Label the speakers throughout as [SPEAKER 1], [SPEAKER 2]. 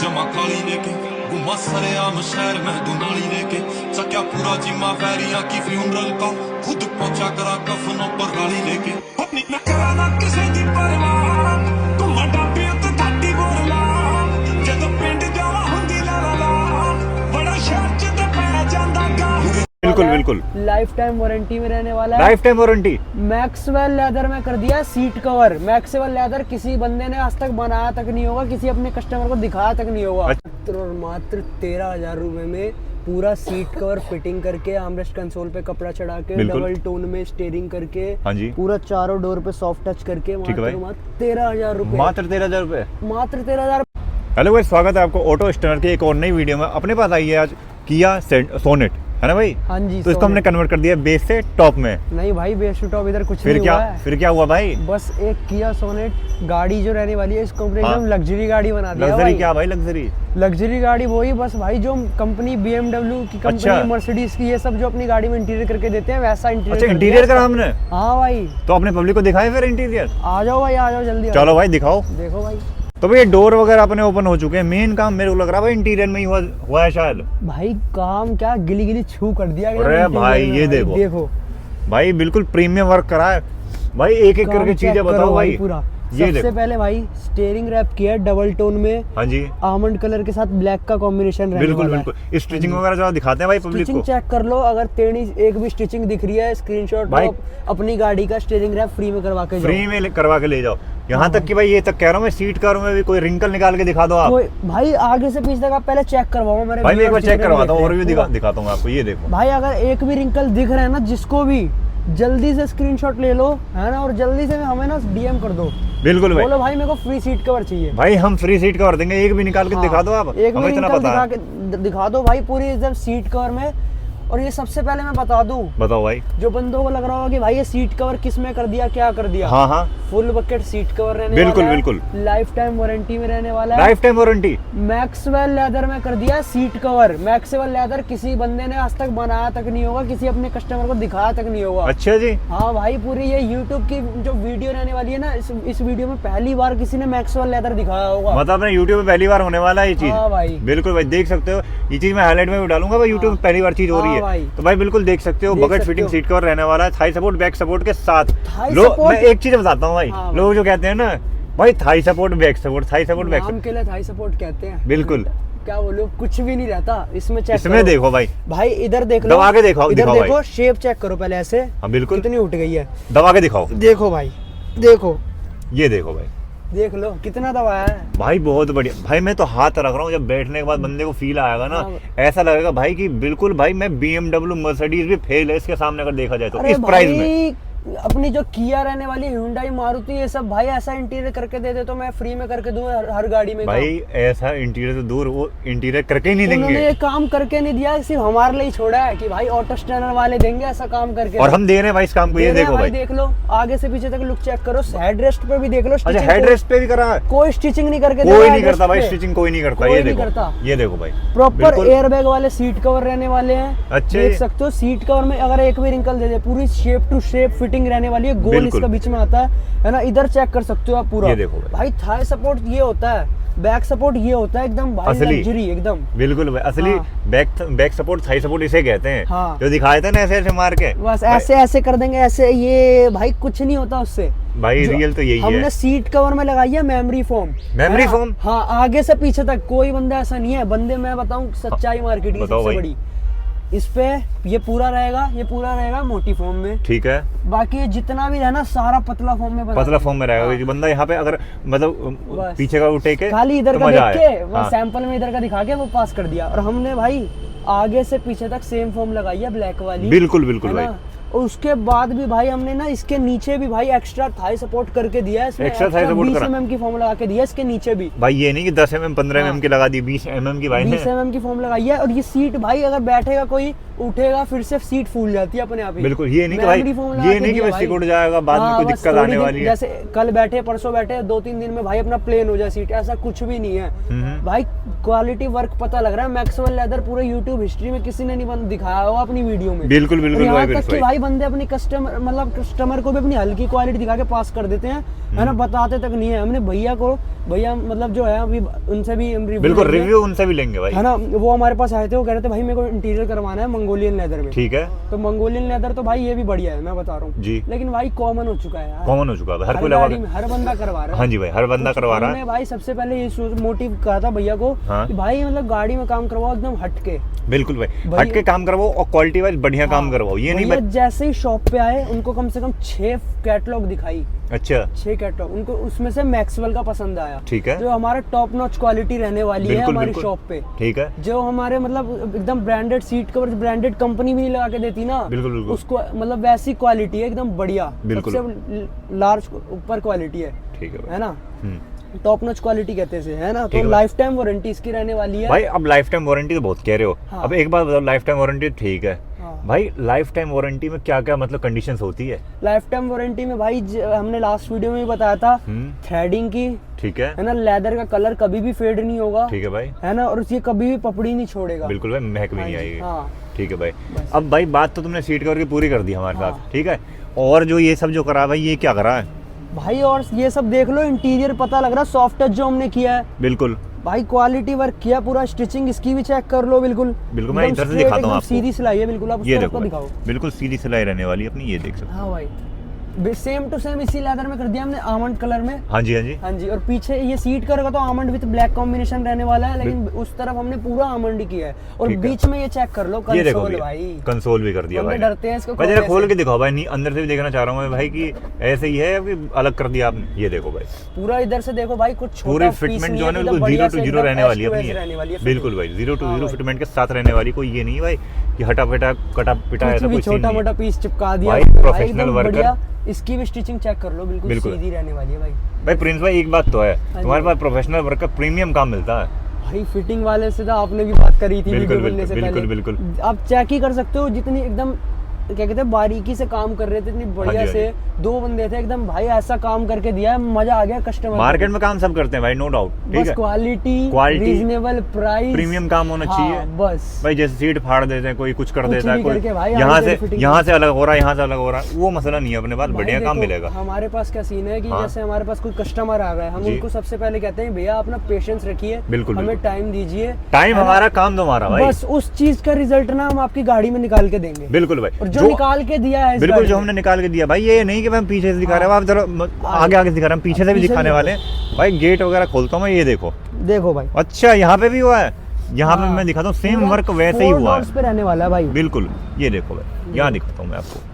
[SPEAKER 1] जमा काली लेके घुमा सरेआम शहर में दुनाली लेके चक्या पूरा जिम्मा वैरिया की फ्यूनरल का खुद पहुंचा करा कफनों पर गाली लेके अपनी न कराना किसी की परवाह तू मडा पे तो ठाटी बोला जब पिंड जावा हुंदी ला ला ला बड़ा शहर च ते पै जांदा गा।
[SPEAKER 2] बिल्कुल बिल्कुल
[SPEAKER 3] लाइफ टाइम वारंटी में रहने वाला है।
[SPEAKER 2] Life time warranty.
[SPEAKER 3] Maxwell leather में कर दिया सीट कवर। मैक्सवेल लेदर किसी बंदे ने आज तक बनाया तक नहीं होगा, किसी अपने कस्टमर को दिखाया तक नहीं होगा। मात्र और मात्र 13,000 रुपए में पूरा सीट कवर फिटिंग करके, आर्मरेस्ट कंसोल पे कपड़ा चढ़ा के, डबल टोन में स्टीयरिंग करके,
[SPEAKER 2] हाँ जी,
[SPEAKER 3] पूरा चारों डोर पे सॉफ्ट टच करके मात्र 13,000 रुपए।
[SPEAKER 2] मात्र 13,000 रुपए।
[SPEAKER 3] मात्र 13,000।
[SPEAKER 2] हेलो भाई, स्वागत है आपको ऑटो स्टनर की एक और नई वीडियो में। अपने पास आई है आज किया सोनेट, है ना भाई?
[SPEAKER 3] हाँ जी।
[SPEAKER 2] तो इसको हमने कन्वर्ट कर दिया बेस से टॉप में।
[SPEAKER 3] नहीं भाई, बेस टू टॉप इधर कुछ
[SPEAKER 2] फिर
[SPEAKER 3] नहीं
[SPEAKER 2] क्या
[SPEAKER 3] हुआ है।
[SPEAKER 2] फिर क्या हुआ भाई?
[SPEAKER 3] बस एक किया सोनेट गाड़ी जो रहने वाली है इसको हमने एकदम लग्जरी गाड़ी बना दिया।
[SPEAKER 2] लग्जरी क्या भाई?
[SPEAKER 3] लग्जरी गाड़ी वही बस भाई जो कंपनी BMW की कंपनी,
[SPEAKER 2] अच्छा।
[SPEAKER 3] मर्सिडीज की, ये सब जो अपनी गाड़ी में इंटीरियर करके देते हैं वैसा इंटीरियर।
[SPEAKER 2] अच्छा, इंटीरियर करा हमने।
[SPEAKER 3] हाँ भाई।
[SPEAKER 2] तो अपने पब्लिक को दिखाए फिर इंटीरियर।
[SPEAKER 3] आ जाओ भाई, आ जाओ जल्दी।
[SPEAKER 2] चलो भाई दिखाओ।
[SPEAKER 3] देखो भाई,
[SPEAKER 2] तो भाई डोर वगैरह अपने ओपन हो चुके हैं। मेन काम मेरे को लग रहा है भाई इंटीरियर में ही हुआ है शायद।
[SPEAKER 3] भाई काम क्या गिली गिली छू कर दिया।
[SPEAKER 2] अरे भाई ये देखो भाई, बिल्कुल प्रीमियम वर्क करा है भाई। एक एक करके चीजें बताओ भाई।
[SPEAKER 3] पूरा
[SPEAKER 2] ये
[SPEAKER 3] सबसे पहले भाई स्टीयरिंग रैप किया है डबल टोन में।
[SPEAKER 2] हाँ जी,
[SPEAKER 3] आमंड कलर के साथ ब्लैक का कॉम्बिनेशन रहने
[SPEAKER 2] बिल्कुल
[SPEAKER 3] वाला है।
[SPEAKER 2] बिल्कुल। स्टिचिंग वगैरह जो दिखाते हैं भाई पब्लिक को।
[SPEAKER 3] स्टिचिंग चेक कर लो, अगर टेढ़ी एक भी स्टिचिंग दिख रही है स्क्रीनशॉट
[SPEAKER 2] भाई
[SPEAKER 3] अपनी गाड़ी का स्टीयरिंग रैप फ्री में करवा के जाओ।
[SPEAKER 2] फ्री में करवा के ले जाओ। यहाँ तक कि भाई ये तक कह रहा हूँ मैं, सीट कवर में भी कोई रिंकल निकाल के दिखा दो आप।
[SPEAKER 3] भाई आगे से पीछे तक आप पहले चेक करवाओ मेरे
[SPEAKER 2] भाई। मैं एक बार चेक करवाता हूँ और भी दिखाता हूँ आपको। ये देखो
[SPEAKER 3] भाई, अगर एक भी रिंकल दिख रहा है ना जिसको भी, जल्दी से स्क्रीनशॉट ले लो, है ना, और जल्दी से हमें ना DM कर दो।
[SPEAKER 2] बिल्कुल भाई।
[SPEAKER 3] बोलो भाई मेरे को फ्री सीट कवर चाहिए।
[SPEAKER 2] भाई हम फ्री सीट कवर देंगे। एक भी निकाल के दिखा दो आप।
[SPEAKER 3] एक भी
[SPEAKER 2] हमें इतना
[SPEAKER 3] रिंकल
[SPEAKER 2] पता
[SPEAKER 3] दिखा दो भाई पूरी एकदम सीट कवर में। और ये सबसे पहले मैं बता दूं,
[SPEAKER 2] बताओ भाई,
[SPEAKER 3] जो बंदों को लग रहा होगा कि भाई ये सीट कवर किस में कर दिया, क्या कर दिया।
[SPEAKER 2] हाँ हाँ,
[SPEAKER 3] फुल बकेट सीट कवर रहने
[SPEAKER 2] बिल्कुल
[SPEAKER 3] वाला है।
[SPEAKER 2] बिल्कुल।
[SPEAKER 3] लाइफ टाइम वारंटी में रहने वाला है।
[SPEAKER 2] Life time warranty.
[SPEAKER 3] Maxwell leather में कर दिया सीट कवर। मैक्सवेल लेदर किसी बंदे ने आज तक बनाया तक नहीं होगा, किसी अपने कस्टमर को दिखाया तक नहीं होगा।
[SPEAKER 2] अच्छा जी।
[SPEAKER 3] हाँ भाई, पूरी ये YouTube की जो वीडियो रहने वाली है ना, इस वीडियो में पहली बार किसी ने मैक्सवेल लेदर दिखाया होगा।
[SPEAKER 2] मतलब अपने YouTube पे पहली बार होने वाला है ये चीज।
[SPEAKER 3] हाँ भाई,
[SPEAKER 2] बिल्कुल भाई, देख सकते हो। ये चीज मैं हाईलाइट में भी डालूंगा भाई। YouTube पे पहली बार चीज हो रही है तो भाई बिल्कुल देख सकते हो। बकेट फिटिंग सीट कवर रहने वाला है, थाई सपोर्ट, बैक सपोर्ट के साथ। लोग, मैं एक चीज बताता हूँ भाई, लोग जो कहते हैं ना भाई Thai support back support, Thai support back support,
[SPEAKER 3] के लिए थाई सपोर्ट कहते हैं।
[SPEAKER 2] बिल्कुल।
[SPEAKER 3] क्या बोलो, कुछ भी नहीं रहता इसमें। चेक
[SPEAKER 2] इसमें देखो भाई,
[SPEAKER 3] भाई इधर देख लो,
[SPEAKER 2] दबा के दिखाओ।
[SPEAKER 3] इधर देखो, शेप चेक करो पहले ऐसे।
[SPEAKER 2] हाँ बिल्कुल,
[SPEAKER 3] कितनी उठ गई है,
[SPEAKER 2] दबा के दिखाओ।
[SPEAKER 3] देखो भाई, देखो,
[SPEAKER 2] ये देखो भाई,
[SPEAKER 3] देख लो कितना दबाया है
[SPEAKER 2] भाई। बहुत बढ़िया भाई। मैं तो हाथ रख रहा हूँ, जब बैठने के बाद बंदे को फील आएगा ना, ऐसा लगेगा भाई कि बिल्कुल भाई मैं BMW मर्सिडीज भी फेल है इसके सामने अगर देखा जाए तो इस प्राइस में।
[SPEAKER 3] अपनी जो किया रहने वाली, Hyundai, मारुति, ये सब भाई ऐसा इंटीरियर करके दे दे तो मैं फ्री में करके दूं हर गाड़ी में।
[SPEAKER 2] भाई ऐसा इंटीरियर तो दूर, वो इंटीरियर करके ही नहीं देंगे।
[SPEAKER 3] उन्होंने ये काम करके नहीं दिया, सिर्फ हमारे लिए ही छोड़ा है कि भाई ऑटो स्टैंडर वाले देंगे ऐसा काम करके।
[SPEAKER 2] और हम दे रहे हैं भाई इस काम को। ये देखो भाई,
[SPEAKER 3] देख लो आगे से पीछे तक लुक चेक करो। हेड रेस्ट पे भी देख लो।
[SPEAKER 2] अच्छा, हेड रेस्ट पे भी करा है?
[SPEAKER 3] कोई स्टिचिंग नहीं करके,
[SPEAKER 2] कोई नहीं करता भाई, स्टिचिंग कोई नहीं करता। ये देखो, ये देखो भाई,
[SPEAKER 3] प्रॉपर एयरबैग वाले सीट कवर रहने वाले हैं।
[SPEAKER 2] अच्छे,
[SPEAKER 3] देख सकते हो सीट कवर में अगर एक भी रिंकल दे दे, पूरी शेप टू शेप फिटिंग रहने वाली है। गोल इसका बीच में आता है ना, इधर चेक कर सकते हो आप पूरा।
[SPEAKER 2] ये देखो भाई,
[SPEAKER 3] थाई सपोर्ट ये होता है, बैक सपोर्ट ये होता है, एकदम भाई लग्जरी एकदम।
[SPEAKER 2] बिल्कुल भाई, असली बैक सपोर्ट, थाई सपोर्ट इसे कहते हैं।
[SPEAKER 3] हाँ।
[SPEAKER 2] जो दिखाए थे ना ऐसे ऐसे मार के,
[SPEAKER 3] बस ऐसे ऐसे कर देंगे ऐसे। ये भाई कुछ नहीं होता उससे
[SPEAKER 2] भाई, रियल तो यही है।
[SPEAKER 3] हमने सीट कवर में लगाई है मेमोरी फोम।
[SPEAKER 2] Memory foam?
[SPEAKER 3] हाँ, आगे से पीछे तक कोई बंदा ऐसा नहीं है। बंदे मैं बताऊं सच्चाई मार्केट की सबसे बड़ी, इस पे ये पूरा रहेगा मोटी फॉर्म में। ठीक है। बाकी ये जितना भी है ना सारा पतला फॉर्म में,
[SPEAKER 2] पतला फॉर्म में रहेगा। जो बंदा यहाँ पे अगर मतलब पीछे का उठे के
[SPEAKER 3] खाली इधर का देख के वो सैंपल में इधर का दिखा के वो पास कर दिया। और हमने भाई आगे से पीछे तक सेम फॉर्म लगाई है, ब्लैक वाली। बिल्कुल बिल्कुल भाई। और उसके बाद भी भाई हमने ना इसके नीचे भी भाई एक्स्ट्रा थाई सपोर्ट करके दिया है।
[SPEAKER 2] एक्स्ट्रा थाई सपोर्ट
[SPEAKER 3] 20 mm की फॉर्म लगा के दिया है इसके नीचे भी
[SPEAKER 2] भाई। ये नहीं कि 10 mm 15 mm की लगा दी, 20 mm की भाई,
[SPEAKER 3] 20 mm की फॉर्म लगाई है। और ये सीट भाई अगर बैठेगा कोई, उठेगा फिर से सीट फूल जाती है अपने आप ही।
[SPEAKER 2] बिल्कुल। ये नहीं कि भाई, ये नहीं कि बस सिकुड़ जाएगा, बाद में कोई दिक्कत आने वाली है।
[SPEAKER 3] जैसे कल बैठे, परसों बैठे, 2-3 दिन में भाई अपना प्लेन हो जाए सीट, ऐसा कुछ भी नहीं है भाई। क्वालिटी वर्क पता लग रहा है। मैक्सवेल लेदर पूरे YouTube हिस्ट्री में किसी ने नहीं दिखाया होगा अपनी वीडियो में।
[SPEAKER 2] बिल्कुल बिल्कुल
[SPEAKER 3] यहाँ तक कि भाई भाई बंदे अपनी कस्टमर को भी अपनी हल्की क्वालिटी दिखा के पास कर देते हैं, है ना, बताते तक नहीं है। हमने भैया मतलब जो है अभी उनसे भी
[SPEAKER 2] बिल्कुल रिव्यू उनसे भी लेंगे भाई,
[SPEAKER 3] है ना। वो हमारे पास आए थे, वो कह रहे थे भाई मेरे को इंटीरियर करवाना है मंगोलियन लेदर में।
[SPEAKER 2] ठीक है,
[SPEAKER 3] तो मंगोलियन लेदर तो भाई ये भी बढ़िया है, मैं बता रहा हूँ जी, लेकिन भाई कॉमन हो चुका है यार,
[SPEAKER 2] कॉमन हो चुका है,
[SPEAKER 3] हर गाड़ी में हर बंदा करवा रहा है।
[SPEAKER 2] हाँ जी भाई, हर बंदा करवा रहा है।
[SPEAKER 3] भाई सबसे पहले ये मोटिव कहा था भैया को कि भाई मतलब गाड़ी में काम करवाओ एकदम हटके,
[SPEAKER 2] बिल्कुल भाई हट के काम करवाओ और क्वालिटी वाइज बढ़िया काम करवाओ। ये नहीं
[SPEAKER 3] जैसे ही शॉप पे आए उनको कम से कम 6 कैटलॉग दिखाई।
[SPEAKER 2] अच्छा,
[SPEAKER 3] 6 कैटलॉग उनको, उसमें से मैक्सवेल का पसंद आया।
[SPEAKER 2] ठीक है,
[SPEAKER 3] जो हमारा टॉप नॉच क्वालिटी रहने वाली है हमारी शॉप पे।
[SPEAKER 2] ठीक है,
[SPEAKER 3] जो हमारे मतलब एकदम branded seat cover, branded company भी नहीं लगा के देती ना,
[SPEAKER 2] बिल्कुल बिल्कुल
[SPEAKER 3] उसको मतलब वैसी क्वालिटी है एकदम बढ़िया, सबसे लार्ज ऊपर क्वालिटी है। ठीक है ना, टॉप नॉच क्वालिटी कहते हैं, है ना। तो लाइफ टाइम वारंटी इसकी रहने वाली है।
[SPEAKER 2] भाई अब लाइफ टाइम वारंटी तो बहुत कह रहे हो, अब एक बात बताओ, लाइफ टाइम वारंटी ठीक है भाई, लाइफ टाइम वारंटी में क्या क्या मतलब कंडीशंस होती है?
[SPEAKER 3] लाइफ टाइम वारंटी में भाई हमने लास्ट वीडियो में भी बताया था, थ्रेडिंग की, ठीक है ना, लेदर का कलर कभी भी फेड नहीं होगा, ठीक है भाई, है ना, और ये कभी भी पपड़ी नहीं छोड़ेगा, बिल्कुल भाई, महक भी नहीं आएगी। ठीक है भाई, अब भाई बात तो तुमने सीट कवर की पूरी कर दी हमारे साथ, ठीक है, और जो ये सब जो करा भाई, ये क्या करा है भाई? और ये सब देख लो, इंटीरियर पता लग रहा है, सॉफ्ट टच जो हमने किया है, बिल्कुल भाई क्वालिटी वर्क किया पूरा, स्टिचिंग इसकी भी चेक कर लो, बिल्कुल बिल्कुल, मैं इधर से दिखाता हूं आपको, सीधी सिलाई है बिल्कुल, आप उसको दिखाओ, बिल्कुल सीधी सिलाई रहने वाली है अपनी, ये देख सकते हो। हाँ भाई, सेम टू सेम इसी लेदर में कर दिया हमने, आमंड कलर में। हाँ जी हाँ जी हाँ जी, और पीछे ये सीट करेगा तो आमंड विद ब्लैक कॉम्बिनेशन रहने वाला है, लेकिन उस तरफ हमने पूरा आमंड ही किया है, और बीच में ये चेक कर लो कंसोल, भाई कंसोल भी कर दिया भाई, डरते हैं इसको, जरा खोल के दिखाओ भाई, अंदर से भी देखना चाह रहा हूँ मैं भाई कि ऐसे ही है कि अलग कर दिया आपने, ये देखो भाई पूरा इधर से देखो भाई, कुछ पूरी फिटमेंट जो है ना बिल्कुल 0 to 0 रहने वाली है, बिल्कुल भाई 0 to 0 फिटमेंट के साथ रहने वाली, कोई ये नहीं भाई कि हटा पिटा कटा पिटा ऐसा कुछ छोटा मोटा पीस चिपका दिया, प्रोफेशनल वर्कर। इसकी भी स्टिचिंग चेक कर लो, बिल्कुल सीधी रहने वाली है भाई। भाई प्रिंस भाई एक बात तो है, तुम्हारे पास प्रोफेशनल वर्क का प्रीमियम काम मिलता है भाई, फिटिंग वाले से तो आपने भी बात करी थी वीडियो बनने से पहले, बिल्कुल आप चेक ही कर सकते हो, जितनी एकदम क्या कहते हैं बारीकी से काम कर रहे थे, इतनी बढ़िया से, 2 बंदे थे एकदम भाई, ऐसा काम करके दिया है, मजा आ गया। कस्टमर मार्केट में काम सब करते हैं भाई, नो डाउट, ठीक है, क्वालिटी रीजनेबल प्राइस, प्रीमियम काम होना चाहिए बस भाई। जैसे सीट फाड़ देते हैं, कोई कुछ कर देता है, कोई यहाँ से अलग हो रहा है, यहाँ से अलग हो रहा है, वो मसला नहीं है अपने पास, बढ़िया काम मिलेगा। हमारे पास क्या सीन है कि जैसे हमारे पास कोई कस्टमर आ रहा है, हम उनको सबसे पहले कहते हैं भैया अपना पेशेंस रखिए, बिल्कुल हमें टाइम दीजिए, टाइम हमारा काम तुम्हारा भाई, बस उस चीज का रिजल्ट ना हम आपकी गाड़ी में निकाल के देंगे, बिल्कुल भाई, जो निकाल के दिया है, बिल्कुल जो हमने निकाल के दिया भाई, ये नहीं कि हम पीछे से दिखा रहे हैं, आप जरा आगे आगे दिखा रहे हैं, पीछे से भी दिखाने वाले हैं भाई। गेट वगैरह खोलता हूँ मैं, ये देखो देखो भाई, अच्छा यहाँ पे भी हुआ है, यहाँ पे मैं दिखाता हूँ, सेम वर्क वैसे ही हुआ है, पे रहने वाला है भाई, बिल्कुल ये देखो भाई, यहाँ दिखाता हूँ मैं आपको,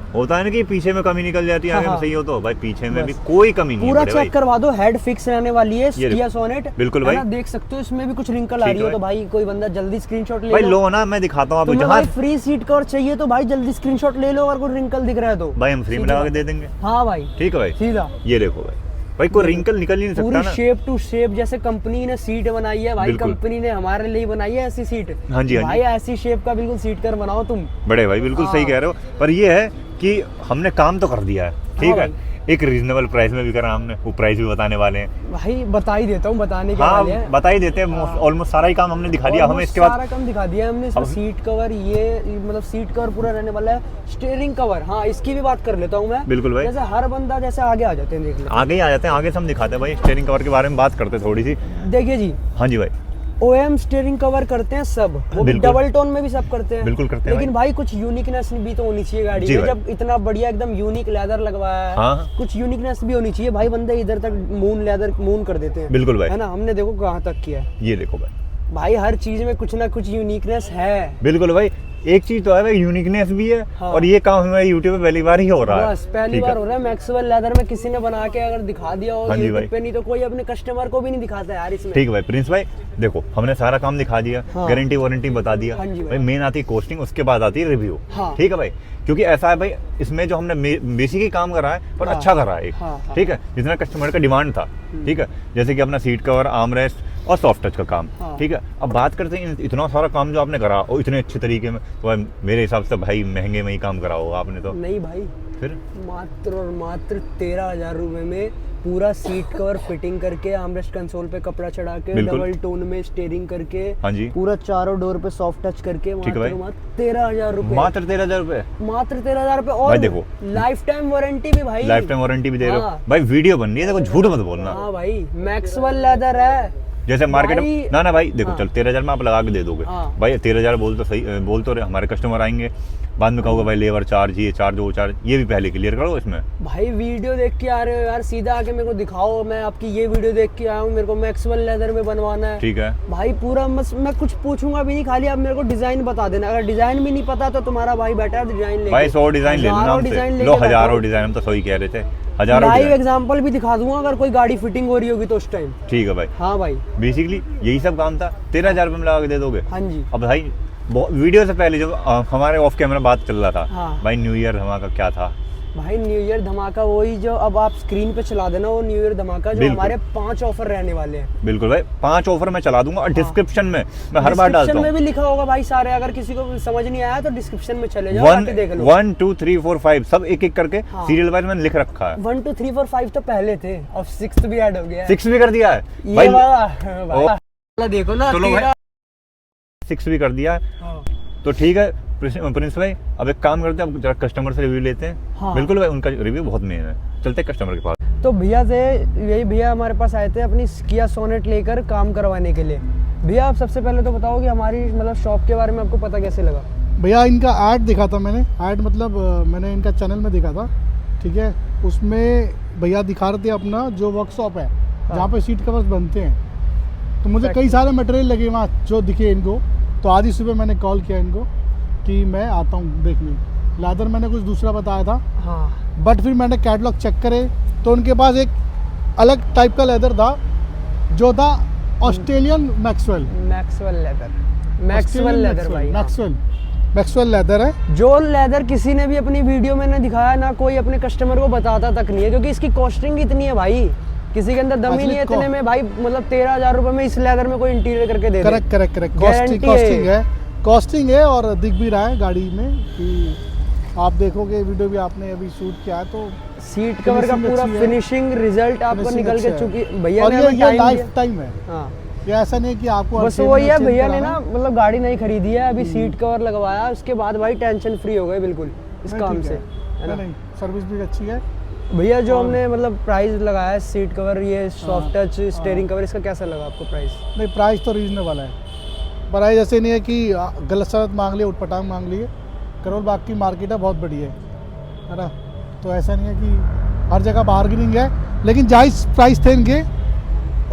[SPEAKER 3] होता है ना कि पीछे में कमी निकल जाती है, आगे में सही हो तो भाई पीछे में भी कोई कमी नहीं है, पूरा चेक करवा दो, हेड फिक्स रहने वाली है, किया सोनेट, बिल्कुल भाई, देख सकते हो इसमें भी कुछ रिंकल आ रही हो तो भाई कोई बंदा जल्दी स्क्रीनशॉट ले लो ना, मैं दिखाता हूँ आपको, जहाँ फ्री सीट कवर चाहिए तो भाई जल्दी स्क्रीनशॉट ले लो, अगर कोई रिंकल दिख रहा है तो भाई हम फ्री में लगा के दे देंगे। हाँ भाई ठीक है भाई, सीधा ये देखो भाई, भाई कोई रिंकल निकल ही नहीं सकता ना, पूरी शेप टू शेप, जैसे कंपनी ने सीट बनाई है भाई, कंपनी ने हमारे लिए बनाई है ऐसी सीट, हाँ जी भाई, ऐसी शेप का बिल्कुल सीट कर बनाओ तुम, बड़े भाई बिल्कुल सही कह रहे हो, पर ये है कि हमने काम तो कर दिया है, ठीक है, एक रीजनेबल प्राइस में भी करा हमने, वो प्राइस भी बताने वाले हैं भाई, बता ही देता हूँ, बताने के वाले हैं, बता ही देते हैं, ऑलमोस्ट सारा ही काम हमने दिखा दिया, हमें इसके बाद सारा काम दिखा दिया हमने, इसमें सीट कवर, ये मतलब सीट कवर पूरा रहने वाला है, स्टीयरिंग कवर, हाँ इसकी भी बात कर लेता हूँ मैं, बिल्कुल भाई, जैसे हर बंदा जैसे आगे आ जाते हैं, देख लो आगे ही आ जाते हैं, आगे से हम दिखाते हैं भाई, स्टीयरिंग कवर के बारे में बात करते हैं थोड़ी सी, देखिए जी, हाँ जी भाई, OEM स्टीयरिंग कवर करते हैं सब, वो भी डबल टोन में भी सब करते हैं, बिल्कुल करते हैं, लेकिन भाई कुछ यूनिकनेस भी तो होनी चाहिए गाड़ी में, जब इतना बढ़िया एकदम यूनिक लेदर लगवाया है, हाँ? कुछ यूनिकनेस भी होनी चाहिए भाई, बंदे इधर तक मून लेदर मून कर देते हैं, बिल्कुल भाई, है ना, हमने देखो कहाँ तक किया है, ये देखो भाई हर चीज में कुछ ना कुछ यूनिकनेस है, बिल्कुल भाई, एक चीज तो है भाई यूनिकनेस भी है, हाँ। और ये काम हमारे यूट्यूब पे पहली बार ही हो रहा है, बस पहली बार हो रहा है, मैक्सवेल लेदर में किसी ने बना के अगर दिखा दिया हो यूट्यूब पे, नहीं तो कोई अपने कस्टमर को भी नहीं दिखाता यार इसमें, ठीक है भाई। प्रिंस भाई देखो हमने सारा काम दिखा दिया, गारंटी वारंटी बता दिया भाई, मेन आती है कॉस्टिंग, उसके बाद आती है रिव्यू, ठीक है भाई, क्योंकि ऐसा है भाई इसमें जो हमने बेसिक ही काम करा है, पर अच्छा करा है, ठीक है, जितना कस्टमर का डिमांड था, ठीक है, जैसे कि अपना सीट कवर, आर्मरेस्ट और सॉफ्ट टच का काम, ठीक है। अब बात करते हैं इतना सारा काम जो आपने करा और इतने अच्छे तरीके में, तो मेरे हिसाब से भाई महंगे में ही काम करा होगा आपने तो, नहीं भाई, फिर मात्र और मात्र 13,000 रुपए में पूरा सीट कवर फिटिंग करके, आर्मरेस्ट कंसोल पे कपड़ा चढ़ा के,
[SPEAKER 2] बिल्कुल।
[SPEAKER 3] डबल टोन में स्टीयरिंग करके,
[SPEAKER 2] हाँ जी,
[SPEAKER 3] पूरा चारों डोर पे सॉफ्ट टच करके,
[SPEAKER 2] ठीक है भाई।
[SPEAKER 3] मात्र 13,000 रुपए,
[SPEAKER 2] मात्र 13,000 रुपए,
[SPEAKER 3] मात्र 13,000 रुपए। और
[SPEAKER 2] भाई देखो,
[SPEAKER 3] लाइफ टाइम वारंटी भी भाई,
[SPEAKER 2] लाइफ टाइम वारंटी भी दे रहे हो
[SPEAKER 3] हाँ।
[SPEAKER 2] भाई। वीडियो बन रही है, देखो झूठ मत बोलना।
[SPEAKER 3] हाँ भाई, मैक्सवेल लेदर है
[SPEAKER 2] जैसे मार्केट
[SPEAKER 3] भाई।
[SPEAKER 2] में ना भाई देखो,
[SPEAKER 3] हाँ।
[SPEAKER 2] चल 13,000 में आप लगा के दे दोगे
[SPEAKER 3] हाँ।
[SPEAKER 2] भाई। 13,000 बोल तो सही, बोल तो रहे, हमारे कस्टमर आएंगे बाद में कहोगे भाई लेबर चार्ज, ये चार्ज, वो चार्ज, ये भी पहले क्लियर करो इसमें।
[SPEAKER 3] भाई वीडियो देख के आ रहे हो यार, सीधा आके मेरे को दिखाओ, मैं आपकी ये वीडियो देख के आया हूँ, मेरे को मैक्सवेल लेदर में बनवाना है।
[SPEAKER 2] ठीक है
[SPEAKER 3] भाई पूरा मैं कुछ पूछूंगा भी नहीं, खाली आप मेरे को डिजाइन बता देना। अगर डिजाइन भी नहीं पता तो तुम्हारा भाई बैठा है डिजाइन लेके,
[SPEAKER 2] भाई 100 डिजाइन ले लो नाम से, लो हजारों डिजाइन, हम तो सही कह रहे थे, हजारों
[SPEAKER 3] लाइव
[SPEAKER 2] डिजाइन।
[SPEAKER 3] एग्जांपल भी दिखा दूंगा अगर कोई गाड़ी फिटिंग हो रही होगी तो उस टाइम।
[SPEAKER 2] ठीक है भाई,
[SPEAKER 3] हाँ भाई,
[SPEAKER 2] बेसिकली यही सब काम था। 13,000 रुपये में लगा के दे दोगे।
[SPEAKER 3] हाँ जी।
[SPEAKER 2] अब भाई वीडियो से पहले जब हमारे ऑफ कैमरा बात चल रहा था,
[SPEAKER 3] हाँ।
[SPEAKER 2] भाई न्यू ईयर धमाका क्या था
[SPEAKER 3] भाई न्यू ईयर धमाका वही जो अब आप स्क्रीन पे चला देना, वो न्यू ईयर धमाका जो
[SPEAKER 2] बिल्कुल।
[SPEAKER 3] हमारे 5 ऑफर रहने वाले हैं।
[SPEAKER 2] बिल्कुल भाई, 5 ऑफर मैं चला दूंगा और
[SPEAKER 3] हाँ।
[SPEAKER 2] डिस्क्रिप्शन में मैं हर बार डालता
[SPEAKER 3] डिस्क्रिप्शन में
[SPEAKER 2] हूँ।
[SPEAKER 3] भी लिखा होगा भाई सारे, अगर किसी को समझ नहीं आया तो डिस्क्रिप्शन में चले जाओ, आके देख लो।
[SPEAKER 2] 1 2 3 4 5 सब एक एक करके
[SPEAKER 3] हाँ।
[SPEAKER 2] सीरियल वाइज मैंने लिख रखा है।
[SPEAKER 3] 1 2 3 4 5 तो पहले थे, अब 6th भी ऐड हो गया है।
[SPEAKER 2] 6 भी कर दिया है
[SPEAKER 3] ये
[SPEAKER 2] भाई,
[SPEAKER 3] वाला देखो ना,
[SPEAKER 2] चलो भाई,
[SPEAKER 3] 13।
[SPEAKER 2] 6 भी कर दिया है
[SPEAKER 3] हाँ।
[SPEAKER 2] तो ठीक है। प्रिंस भाई अब एक काम करते हैं, अब जरा कस्टमर से रिव्यू लेते हैं।
[SPEAKER 3] हाँ।
[SPEAKER 2] बिल्कुल भाई, उनका रिव्यू बहुत मेन है, चलते हैं कस्टमर के पास।
[SPEAKER 3] तो भैया से यही, भैया हमारे पास आए थे अपनी किया सोनेट लेकर काम करवाने के लिए। भैया आप सबसे पहले तो बताओ कि हमारी मतलब शॉप के बारे में आपको पता कैसे लगा?
[SPEAKER 4] भैया इनका ऐड देखा था मैंने, ऐड मतलब मैंने इनका चैनल में देखा था, ठीक है। उसमें भैया दिखा रहे थे अपना जो वर्कशॉप है जहाँ पे सीट कवर्स बनते हैं, तो मुझे कई सारे मटेरियल लगे वहाँ जो दिखे इनको। तो आज ही सुबह मैंने कॉल किया इनको कि मैं आता हूँ देखने। लेदर मैंने कुछ दूसरा बताया था,
[SPEAKER 3] हाँ।
[SPEAKER 4] बट फिर मैंने कैटलॉग चेक करे तो उनके पास एक अलग टाइप का लेदर था जो था Australian Maxwell.
[SPEAKER 3] Maxwell leather, Maxwell leather भाई, हाँ।
[SPEAKER 4] मैक्सवेल लेदर है
[SPEAKER 3] जो लेदर किसी ने भी अपनी वीडियो में ना दिखाया ना, कोई अपने कस्टमर को बताता तक नहीं है, क्योंकि इसकी कॉस्टिंग इतनी है भाई, किसी के अंदर दम ही नहीं है इतने में भाई। मतलब 13,000 रुपए में इस लेदर में कोई इंटीरियर करके दे दे।
[SPEAKER 4] करेक्ट
[SPEAKER 3] Guarantee
[SPEAKER 4] कॉस्टिंग है और दिख भी रहा है गाड़ी में कि आप देखोगे वीडियो भी आपने अभी शूट किया है, तो
[SPEAKER 3] सीट कवर का
[SPEAKER 4] finishing
[SPEAKER 3] पूरा
[SPEAKER 4] अच्छी है।
[SPEAKER 3] फिनिशिंग रिजल्ट आपको
[SPEAKER 4] Finishing
[SPEAKER 3] निकल के
[SPEAKER 4] अच्छा है।
[SPEAKER 3] चुकी भैया
[SPEAKER 4] और
[SPEAKER 3] ने
[SPEAKER 4] ये
[SPEAKER 3] हमें टाइम
[SPEAKER 4] लाइफ टाइम है,
[SPEAKER 3] हाँ।
[SPEAKER 4] ये ऐसा नहीं है कि आपको
[SPEAKER 3] बस
[SPEAKER 4] 6
[SPEAKER 3] वही है,
[SPEAKER 4] महीने
[SPEAKER 3] भैया
[SPEAKER 4] change
[SPEAKER 3] ने ना
[SPEAKER 4] कराना है।
[SPEAKER 3] मतलब गाड़ी नहीं खरीदी है अभी, सीट कवर लगवाया, उसके बाद भाई टेंशन फ्री हो गए बिल्कुल इस
[SPEAKER 4] नहीं,
[SPEAKER 3] काम
[SPEAKER 4] ठीक
[SPEAKER 3] से,
[SPEAKER 4] है।
[SPEAKER 3] है ना?
[SPEAKER 4] नहीं, सर्विस भी अच्छी है।
[SPEAKER 3] भैया जो
[SPEAKER 4] और-
[SPEAKER 3] हमने मतलब प्राइस लगाया है, सीट कवर, ये सॉफ्ट टच स्टीयरिंग कवर, इसका कैसा लगा आपको प्राइस?
[SPEAKER 4] नहीं, प्राइस तो रीजनेबल है, प्राइस ऐसे नहीं है कि गलत शरत मांग लिए, उठपटांग मांग लिए। करोल बाग की मार्केट है बहुत बड़ी है ना, तो ऐसा नहीं है कि हर जगह बार्गेनिंग है, लेकिन जायज़ प्राइस थे इनके।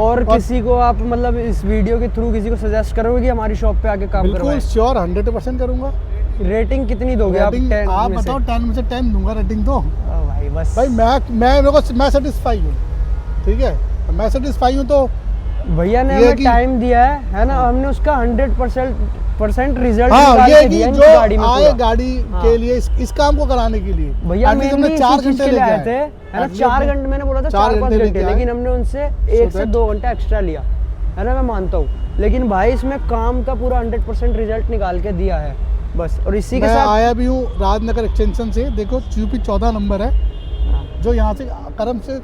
[SPEAKER 3] और किसी को आप मतलब इस वीडियो के थ्रू किसी को सजेस्ट करोगे कि हमारी शॉप पे आके काम
[SPEAKER 4] बिल्कुल
[SPEAKER 3] करवाएं?
[SPEAKER 4] श्योर 100% करूँगा।
[SPEAKER 3] रेटिंग कितनी दोगे आप?
[SPEAKER 4] रेटिंग
[SPEAKER 3] 10
[SPEAKER 4] आप
[SPEAKER 3] में से?
[SPEAKER 4] बताओ, 10 में से 10 दूंगा रेटिंग तो।
[SPEAKER 3] भाई बस
[SPEAKER 4] भाई मैं सेटिस्फाई हूँ, ठीक है, मैं सेटिस्फाई हूँ। तो
[SPEAKER 3] भैया ने
[SPEAKER 4] ये
[SPEAKER 3] हमें
[SPEAKER 4] कि-
[SPEAKER 3] टाइम दिया है ना, हमने उसका 100% रिजल्ट
[SPEAKER 4] हाँ,
[SPEAKER 3] निकाल
[SPEAKER 4] ये
[SPEAKER 3] के
[SPEAKER 4] कि
[SPEAKER 3] दिया है
[SPEAKER 4] जो
[SPEAKER 3] इनकी गाड़ी में
[SPEAKER 4] आए
[SPEAKER 3] पूरा।
[SPEAKER 4] गाड़ी
[SPEAKER 3] हाँ।
[SPEAKER 4] के लिए इस काम को कराने के लिए
[SPEAKER 3] भैया
[SPEAKER 4] At least
[SPEAKER 3] मेनली
[SPEAKER 4] हमने 4
[SPEAKER 3] इसी चीज
[SPEAKER 4] घंटे
[SPEAKER 3] के लिए
[SPEAKER 4] लेके
[SPEAKER 3] आए थे, है ना?
[SPEAKER 4] At least
[SPEAKER 3] 4
[SPEAKER 4] हमने
[SPEAKER 3] घंटे मैंने बोला था,
[SPEAKER 4] 4
[SPEAKER 3] 4-5
[SPEAKER 4] घंटे
[SPEAKER 3] घंटे,
[SPEAKER 4] लेके आए।
[SPEAKER 3] लेकिन हमने उनसे 1 से 2 घंटा एक्स्ट्रा लिया, है ना? मैं मानता हूँ, लेकिन भाई इसमें काम का पूरा 100% रिजल्ट निकाल के दिया है बस। और इसी के
[SPEAKER 4] मैं
[SPEAKER 3] साथ
[SPEAKER 4] आया भी हूँ राजनगर एक्सटेंशन से, देखो यूपी 14 नंबर है, जो यहाँ से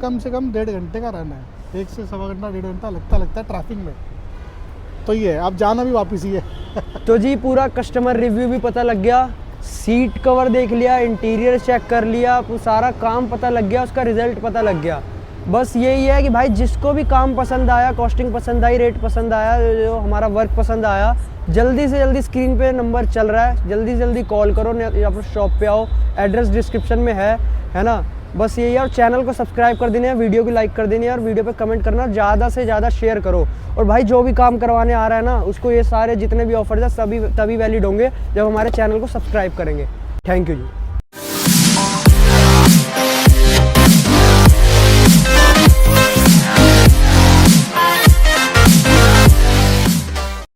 [SPEAKER 4] कम 1.5 घंटे का रन है, 1 से सवा घंटा 1.5 घंटा लगता है ट्रैफिक में। तो ये है, आप जाना भी वापस ही है।
[SPEAKER 3] तो जी पूरा कस्टमर रिव्यू भी पता लग गया, सीट कवर देख लिया, इंटीरियर चेक कर लिया, सारा काम पता लग गया, उसका रिजल्ट पता लग गया। बस यही है कि भाई जिसको भी काम पसंद आया, कॉस्टिंग पसंद आई, रेट पसंद आया, जो हमारा वर्क पसंद आया, जल्दी से जल्दी स्क्रीन पे नंबर चल रहा है, जल्दी से जल्दी कॉल करो या फिर शॉप पे आओ, एड्रेस डिस्क्रिप्शन में है ना? बस यही है। और चैनल को सब्सक्राइब कर देना है, वीडियो को लाइक कर देनी है, और वीडियो पे कमेंट करना, ज़्यादा से ज़्यादा शेयर करो। और भाई जो भी काम करवाने आ रहा है ना, उसको ये सारे जितने भी ऑफर्स है तभी वैलिड होंगे जब हमारे चैनल को सब्सक्राइब करेंगे। Thank you ji.